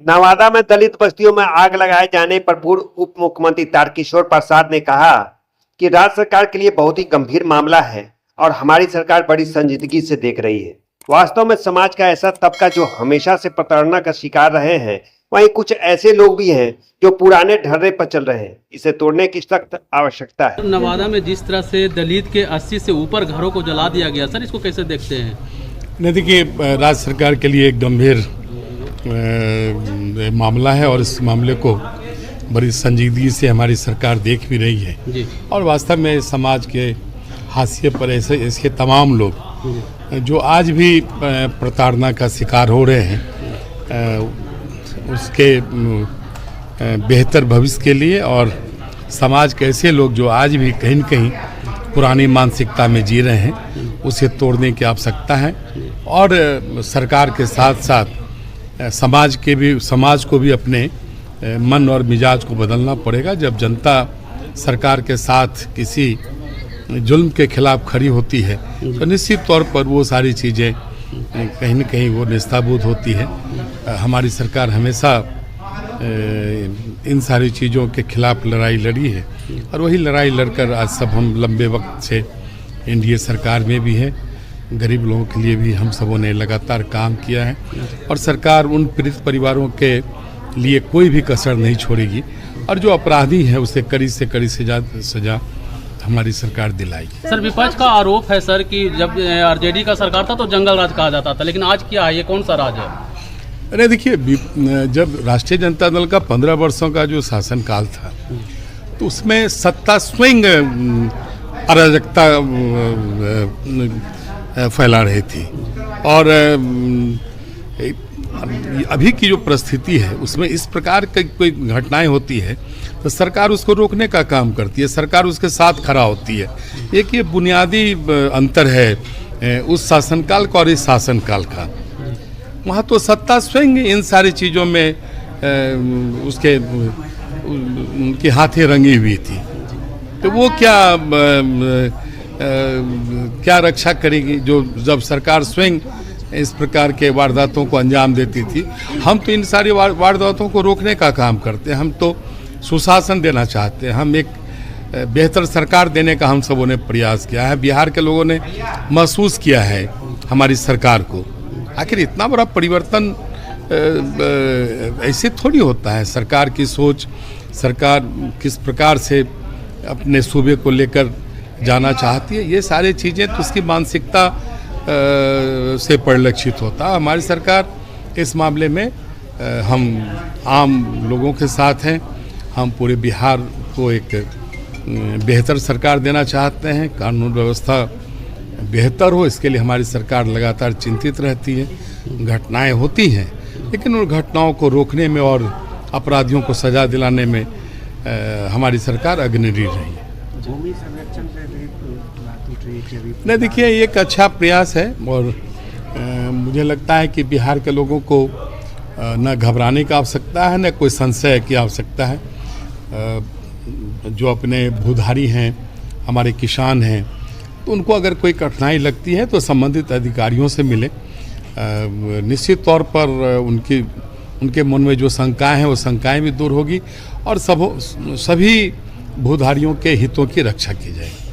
नवादा में दलित बस्तियों में आग लगाए जाने पर पूर्व उप मुख्यमंत्री तारकिशोर प्रसाद ने कहा कि राज्य सरकार के लिए बहुत ही गंभीर मामला है और हमारी सरकार बड़ी संजीदगी से देख रही है। वास्तव में समाज का ऐसा तबका जो हमेशा से प्रताड़ना का शिकार रहे हैं, वहीं कुछ ऐसे लोग भी हैं जो पुराने ढर्रे पर चल रहे हैं। इसे तोड़ने की सख्त आवश्यकता है। नवादा में जिस तरह से दलित के 80 से ऊपर घरों को जला दिया गया, सर इसको कैसे देखते हैं? नहीं, देखिए, राज्य सरकार के लिए एक गंभीर मामला है और इस मामले को बड़ी संजीदगी से हमारी सरकार देख भी रही है जी। और वास्तव में समाज के हाशिए पर ऐसे तमाम लोग जो आज भी प्रताड़ना का शिकार हो रहे हैं, उसके बेहतर भविष्य के लिए और समाज के ऐसे लोग जो आज भी कहीं न कहीं पुरानी मानसिकता में जी रहे हैं, उसे तोड़ने की आवश्यकता है। और सरकार के साथ साथ समाज को भी अपने मन और मिजाज को बदलना पड़ेगा। जब जनता सरकार के साथ किसी जुल्म के खिलाफ खड़ी होती है तो निश्चित तौर पर वो सारी चीज़ें कहीं न कहीं वो निस्ताबूत होती है। हमारी सरकार हमेशा इन सारी चीज़ों के खिलाफ लड़ाई लड़ी है और वही लड़ाई लड़कर आज सब हम लंबे वक्त से एनडीए सरकार में भी है। गरीब लोगों के लिए भी हम सबों ने लगातार काम किया है और सरकार उन पीड़ित परिवारों के लिए कोई भी कसर नहीं छोड़ेगी और जो अपराधी है उसे कड़ी से कड़ी सजा हमारी सरकार दिलाएगी। सर, विपक्ष का आरोप है सर कि जब आरजेडी का सरकार था तो जंगल राज कहा जाता था, लेकिन आज क्या है, ये कौन सा राज है? अरे देखिए, जब राष्ट्रीय जनता दल का 15 वर्षों का जो शासनकाल था तो उसमें सत्ता स्वयं अराजकता फैला रही थी और अभी की जो परिस्थिति है उसमें इस प्रकार की कोई घटनाएं होती है तो सरकार उसको रोकने का काम करती है, सरकार उसके साथ खड़ा होती है। एक ये बुनियादी अंतर है उस शासनकाल का और इस शासनकाल का। वहाँ तो सत्ता स्वयं इन सारी चीज़ों में उनके हाथें रंगी हुई थी, तो वो क्या रक्षा करेगी जो जब सरकार स्वयं इस प्रकार के वारदातों को अंजाम देती थी। हम तो इन सारी वारदातों को रोकने का काम करते हैं, हम तो सुशासन देना चाहते हैं, हम एक बेहतर सरकार देने का हम सबों ने प्रयास किया है। बिहार के लोगों ने महसूस किया है हमारी सरकार को। आखिर इतना बड़ा परिवर्तन ऐसे थोड़ी होता है। सरकार की सोच, सरकार किस प्रकार से अपने सूबे को लेकर जाना चाहती है, ये सारी चीज़ें तो उसकी मानसिकता से परिलक्षित होता है। हमारी सरकार इस मामले में हम आम लोगों के साथ हैं। हम पूरे बिहार को एक बेहतर सरकार देना चाहते हैं, कानून व्यवस्था बेहतर हो, इसके लिए हमारी सरकार लगातार चिंतित रहती है। घटनाएं होती हैं लेकिन उन घटनाओं को रोकने में और अपराधियों को सजा दिलाने में हमारी सरकार अग्रणी रही है। भूमि संरक्षण पे नहीं, देखिए, ये एक अच्छा प्रयास है और मुझे लगता है कि बिहार के लोगों को न घबराने की आवश्यकता है, न कोई संशय की आवश्यकता है। जो अपने भूधारी हैं, हमारे किसान हैं, तो उनको अगर कोई कठिनाई लगती है तो संबंधित अधिकारियों से मिले। निश्चित तौर पर उनके मन में जो शंकाएं हैं वो शंकाएं भी दूर होगी और सभी भूधारियों के हितों की रक्षा की जाएगी।